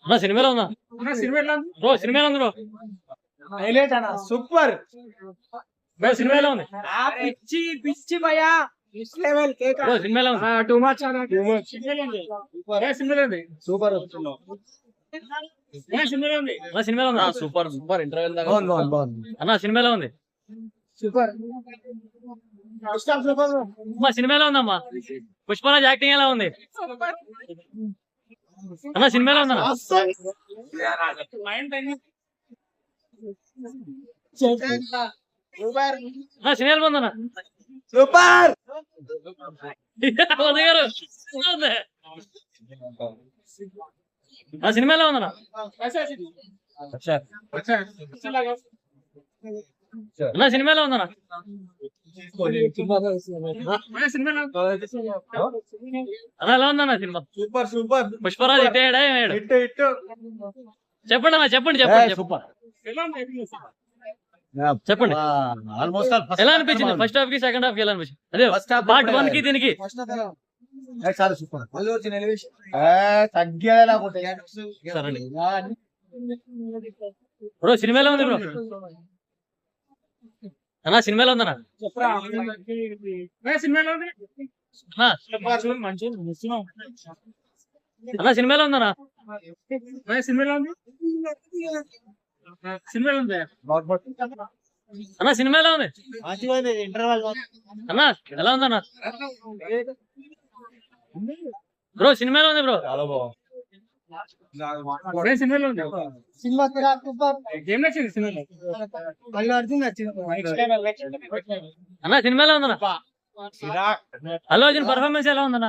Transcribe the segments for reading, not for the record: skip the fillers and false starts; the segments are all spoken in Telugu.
అన్న సినిమాలో ఉందా బ్రో? సినిమాలో ఉంది బ్రో. హైలైట్ అన్న, సూపర్. సినిమాలో ఉంది పిచ్చి పిచ్చి భయ్యా, నెక్స్ట్ లెవెల్ కేక. బ్రో. సినిమాలో ఉంది. టూ మచ్ అన్న, టూ మచ్. సినిమాలో ఉంది. సూపర్ సినిమాలో ఉంది. సినిమాలో ఉంది. సూపర్ సూపర్ ఇంటర్వెల్ అన్న సినిమాలో ఉంది. Super super. అమ్మా సినిమాలో ఉందమ్మా. పుష్పరాజ్ యాక్టింగ్ ఎలా ఉంది అన్న? సినిమాలో ఉందన్న. సినిమాలో ఉందన్న. సూపర్ గారు సినిమాలో ఉందన్న. అన్న సినిమాలో ఉందన్న. అన్న ఎలా ఉందన్న సినిమా? Super super. పుష్పరాజ్ ఇట్టాడా? ఇట్టు ఇట్టు చెప్పండి అన్న, చెప్పండి చెప్పండి సూపర్. చెప్పండి. ఆల్మోస్ట్ ఎలా అనిపించింది? ఫస్ట్ హాఫ్ కి సెకండ్ హాఫ్ కి ఎలా అనిపించింది? అదే పార్ట్ 1 కి దీనికి చాలా సూపర్. సరేండి బ్రో. సినిమాలో ఉంది బ్రో. అన్న సినిమాలో ఉందన్న. అన్న సినిమాలో ఉందన్న. అన్న సినిమాలో ఉంది. అన్న ఎలా ఉందన్న బ్రో? సినిమాలో ఉంది బ్రో. చాలా బాగుంది. సినిమాలో ఉంది. Cinema super. ఏం నచ్చింది సినిమాలో? అల్లు అర్జున్ నచ్చింది. అన్న సినిమాలో ఉందన్న. అల్లు అర్జున్ పర్ఫార్మెన్స్ ఎలా ఉందన్న?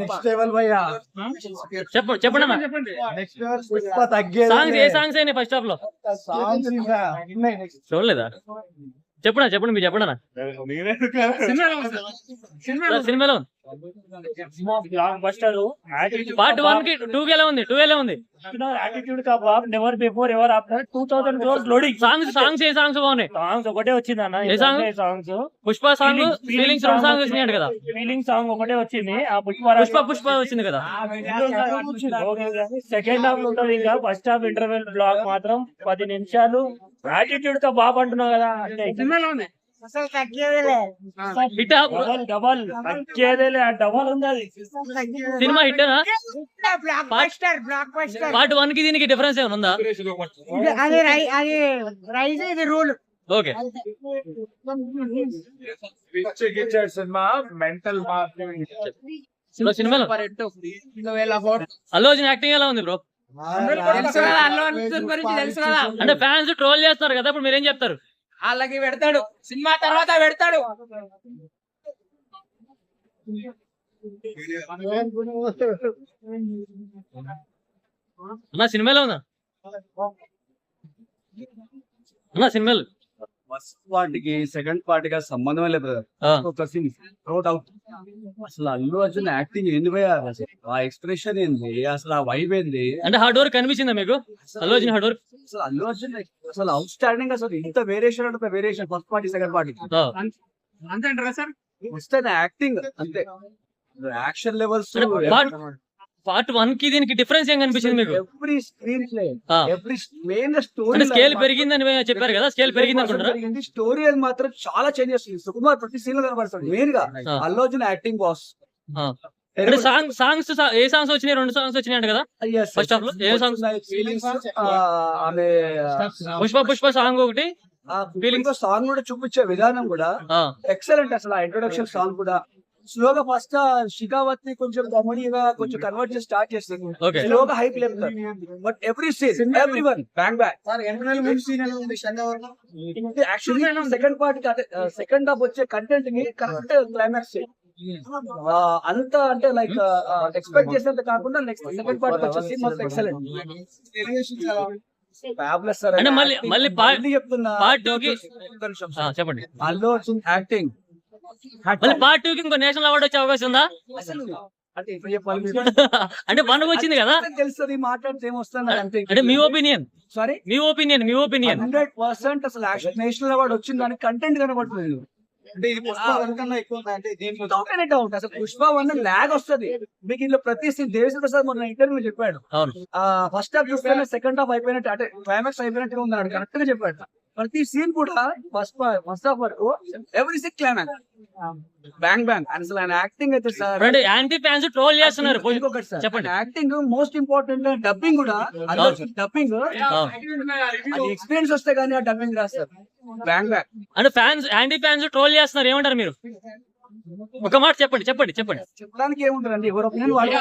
నెక్స్ట్ లెవెల్ భయ్యా. చెప్పండి అన్న. Next level. పుష్ప తగ్గేది. సాంగ్స్ ఏ సాంగ్స్ అయినాయి ఫస్ట్ హాఫ్ లో? సాంగ్స్ ఇంకా ఉన్నాయి. నెక్స్ట్ చూడలేదా? చెప్పండి మీరు చెప్పండి అన్న. సినిమాలో ఉంది. పార్ట్ 1 కి 2 కి ఎలా ఉంది? 2 ఎలా ఉంది? యాటిట్యూడ్ కా బాబ్ never before ever after 2000 crores loading. Songs ఏ సాంగ్స్ బాగున్నాయి? సాంగ్స్ ఒకటే వచ్చింది అన్న. ఏ song? Songs Pushpa song, feelings 2 songs వచ్చినాయి కదా. ఫీలింగ్ సాంగ్ ఒకటే వచ్చింది. ఆ పుష్ప వచ్చింది కదా. సెకండ్ హాఫ్ ఉంటుంది. ఇంకా ఫస్ట్ హాఫ్ ఇంటర్వెల్ బ్లాక్ మాత్రం 10 నిమిషాలు యాటిట్యూడ్ కా బాబ్ అంటున్నావు కదా. అంటే అసలు తగ్గేదేలే. హిట్ డబల్ తగ్గేదేలే. డబల్ ఉంది అది. Cinema hit block buster, block buster. Part 1 కి దీనికి డిఫరెన్స్ ఏమైనా ఉందా? అది రైజ్, ఇది రూల్. ఓకే. సినిమా మెంటల్ సినిమాలో అల్లు అర్జున్ యాక్టింగ్ ఎలా ఉంది బ్రో? అంటే ఫ్యాన్స్ ట్రోల్ చేస్తున్నారు కదా, ఇప్పుడు మీరేం చెప్తారు? వాళ్ళకి పెడతాడు, సినిమా తర్వాత పెడతాడు. అన్న సినిమాలో ఉందా? అన్న సినిమాలు ఫస్ట్ పార్ట్ కి సెకండ్ పార్ట్ కి సంబంధం లేదు బ్రదర్. ఒక సీన్ అసలు అల్లు అర్జున్ యాక్టింగ్ ఏంది భయ్యా? ఆ ఎక్స్ప్రెషన్ ఏంది? అసలు ఆ వైబ్ ఏంది? అంటే హార్డ్ వర్క్ కనిపించిందా మీకు? అల్లు అర్జున్ హార్డ్ వర్క్ అసలు అల్లు అర్జున్ అసలు అవుట్ స్టాండింగ్. అసలు ఇంత వేరియేషన్ అంటే variation first party second party అంతే అంటారా సార్? వస్తే యాక్టింగ్ అంతే. యాక్షన్ లెవెల్స్ పార్ట్ 1 కి దీనికి డిఫరెన్స్ ఏం కనిపించింది మీకు? Every screen play, every main అంటే స్టోరీ స్కేల్ పెరిగిందని చెప్పారు కదా. స్కేల్ పెరిగింది అనుకుంటారా? స్టోరీ అది మాత్రం చాలా చేంజ్ చేస్తుంది. సుకుమార్ ప్రతి సీన్ లో కనబడతాడు. మెయిన్ గా అల్లు అర్జున్ యాక్టింగ్ బాస్. అంటే సాంగ్స్ ఏ సాంగ్స్ వచ్చినాయి? 2 సాంగ్స్ వచ్చినాయి కదా ఫస్ట్ హాఫ్ లో. ఏ సాంగ్స్? పుష్ప సాంగ్ ఒకటి, ఫీలింగ్ సాంగ్ కూడా చూపించే విధానం కూడా ఎక్సలెంట్. అసలు ఆ ఇంట్రొడక్షన్ సాంగ్ కూడా స్లోగా ఫస్ట్ షికావత్ ని కొంచెం కామెడీగా కొంచెం కన్వర్ట్ చేసి స్టార్ట్ చేస్తుంది. స్లోగా హైప్ లేపుతారు. But every scene every one bang bang. Actually second part second half వచ్చే కంటెంట్ ని కరెక్ట్ క్లైమాక్స్ అంత అంటే లైక్ ఎక్స్పెక్ట్ చేసినంత కాకుండా నెక్స్ట్ సెకండ్ పార్ట్ వచ్చే సీన్ మొత్తం ఎక్సలెంట్. అంటే మళ్ళీ చెప్తున్నా పార్ట్ 2 కి చెప్పండి. అల్లు అర్జున్ యాక్టింగ్ మళ్ళీ పార్ట్ 2 కి ఇంకో నేషనల్ అవార్డు వచ్చే అవకాశం ఉందా? అంటే 1 వచ్చింది కదా, తెలుస్తుంది మాట్లాడితే ఏమొస్తుంది అంటే మీ ఒపీనియన్. సారీ మీ ఒపీనియన్ 100% అసలు నేషనల్ అవార్డు వచ్చింది. దానికి కంటెంట్ కనబడుతుంది. అంటే ఇది పుష్ప వన్ కన్నా ఎక్కువ ఉందా అంటే దీంట్లో డౌట్ అసలు పుష్ప వన్ లాగ్ వస్తది మీకు ఇందులో ప్రతి సీన్ దేవిశ్రీ ప్రసాద్ మొన్న ఇంటర్వ్యూ చెప్పాడు అవును ఫస్ట్ హాఫ్ చూస్తే సెకండ్ హాఫ్ అయిపోయినట్టు అంటే క్లైమాక్స్ అయిపోయినట్టుగా ఉంది కరెక్ట్ గా చెప్పాడు ప్రతి సీన్ కూడా ఫస్ట్ హాఫ్ వరకు every sick climax bang bang అసలు ఆయన యాక్టింగ్ అయితే సార్ యాంటీ ఫ్యాన్స్ ట్రోల్ చేస్తున్నారు ఇంకొకటి సార్ చెప్పండి. యాక్టింగ్ మోస్ట్ ఇంపార్టెంట్ డబ్బింగ్ కూడా డబ్బింగ్ అది ఎక్స్పీరియన్స్ వస్తే గానీ ఆ డబ్బింగ్ రాస్తారు బ్యాంగ్ బ్యాంగ్ అంటే ఫ్యాన్స్ యాంటీ ఫ్యాన్స్ ట్రోల్ చేస్తున్నారు ఏమంటారు మీరు ఒక మాట చెప్పండి చెప్పడానికి ఏముంటుందండి ఎవరు ఒపీనియన్ వాళ్ళు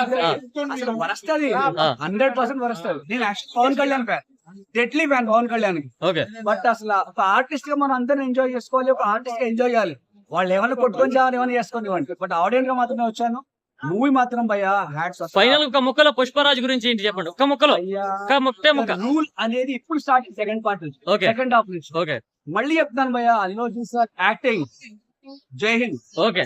అసలు వరస్తుంది 100% వరస్తుంది నేను actual Pawan Kalyan fan deadly fan Pawan Kalyan okay but అసలు ఒక ఆర్టిస్ట్ గా మనం అందరం ఎంజాయ్ చేసుకోవాలి ఒక ఆర్టిస్ట్ గా ఎంజాయ్ చేయాలి వాళ్ళు ఏమైనా కొట్టుకొని చాలని ఏమైనా చేసుకోనివ్వండి బట్ ఆడియన్స్ గా మాత్రమే వచ్చాను మూవీ మాత్రం భయ్యా హ్యాట్స్ ఫైనల్ ఒక ముక్కలో పుష్పరాజ్ గురించి ఏంటి చెప్పండి ఒక ముక్కలో ముక్క రూల్ అనేది ఇప్పుడు స్టార్ట్ సెకండ్ పార్ట్ నుంచి ఓకే సెకండ్ హాఫ్ నుంచి ఓకే మళ్ళీ చెప్తాను భయ్యా అల్లు అర్జున్ సార్ యాక్టింగ్ జై హింద్ ఓకే